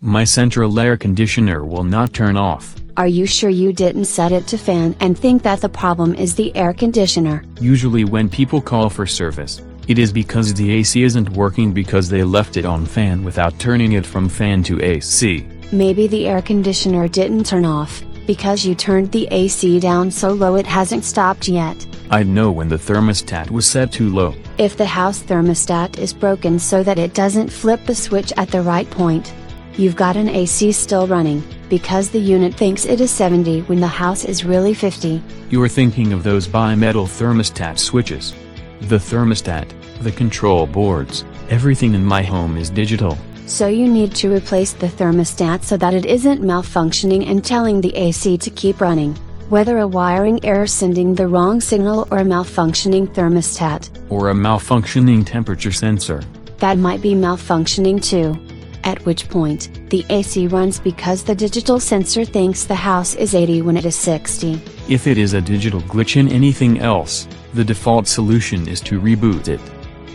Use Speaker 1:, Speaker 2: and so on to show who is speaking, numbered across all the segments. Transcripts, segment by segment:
Speaker 1: My central air conditioner will not turn off.
Speaker 2: Are you sure you didn't set it to fan and think that the problem is the air conditioner?
Speaker 1: Usually when people call for service, it is because the AC isn't working because they left it on fan without turning it from fan to AC.
Speaker 2: Maybe the air conditioner didn't turn off, because you turned the AC down so low it hasn't stopped yet.
Speaker 1: I'd know when the thermostat was set too low.
Speaker 2: If the house thermostat is broken so that it doesn't flip the switch at the right point, you've got an AC still running, because the unit thinks it is 70 when the house is really 50.
Speaker 1: You're thinking of those bimetal thermostat switches. The thermostat, the control boards, everything in my home is digital.
Speaker 2: So you need to replace the thermostat so that it isn't malfunctioning and telling the AC to keep running. Whether a wiring error sending the wrong signal or a malfunctioning thermostat.
Speaker 1: Or a malfunctioning temperature sensor.
Speaker 2: That might be malfunctioning too. At which point, the AC runs because the digital sensor thinks the house is 80 when it is 60.
Speaker 1: If it is a digital glitch in anything else, the default solution is to reboot it.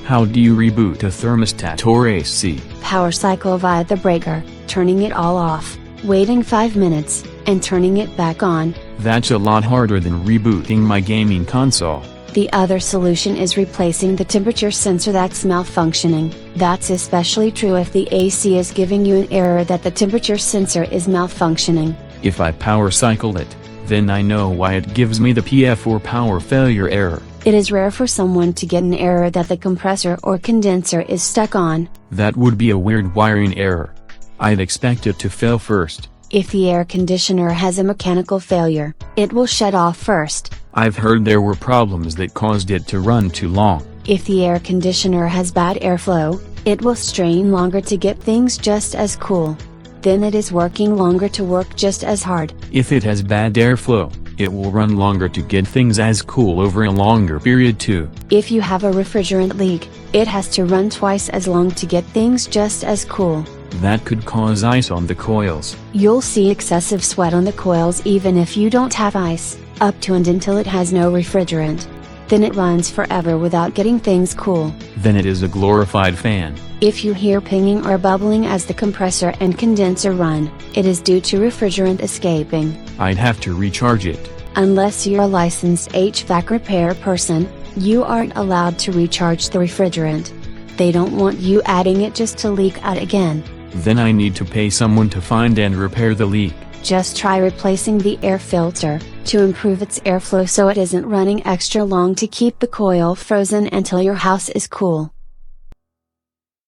Speaker 1: How do you reboot a thermostat or AC?
Speaker 2: Power cycle via the breaker, turning it all off, waiting 5 minutes, and turning it back on.
Speaker 1: That's a lot harder than rebooting my gaming console.
Speaker 2: The other solution is replacing the temperature sensor that's malfunctioning. That's especially true if the AC is giving you an error that the temperature sensor is malfunctioning.
Speaker 1: If I power cycle it, then I know why it gives me the PF or power failure error.
Speaker 2: It is rare for someone to get an error that the compressor or condenser is stuck on.
Speaker 1: That would be a weird wiring error. I'd expect it to fail first.
Speaker 2: If the air conditioner has a mechanical failure, it will shut off first.
Speaker 1: I've heard there were problems that caused it to run too long.
Speaker 2: If the air conditioner has bad airflow, it will strain longer to get things just as cool. Then it is working longer to work just as hard.
Speaker 1: If it has bad airflow, it will run longer to get things as cool over a longer period too.
Speaker 2: If you have a refrigerant leak, it has to run twice as long to get things just as cool.
Speaker 1: That could cause ice on the coils.
Speaker 2: You'll see excessive sweat on the coils even if you don't have ice, up to and until it has no refrigerant. Then it runs forever without getting things cool.
Speaker 1: Then it is a glorified fan.
Speaker 2: If you hear pinging or bubbling as the compressor and condenser run, it is due to refrigerant escaping.
Speaker 1: I'd have to recharge it.
Speaker 2: Unless you're a licensed HVAC repair person, you aren't allowed to recharge the refrigerant. They don't want you adding it just to leak out again.
Speaker 1: Then I need to pay someone to find and repair the leak.
Speaker 2: Just try replacing the air filter, to improve its airflow so it isn't running extra long to keep the coil frozen until your house is cool.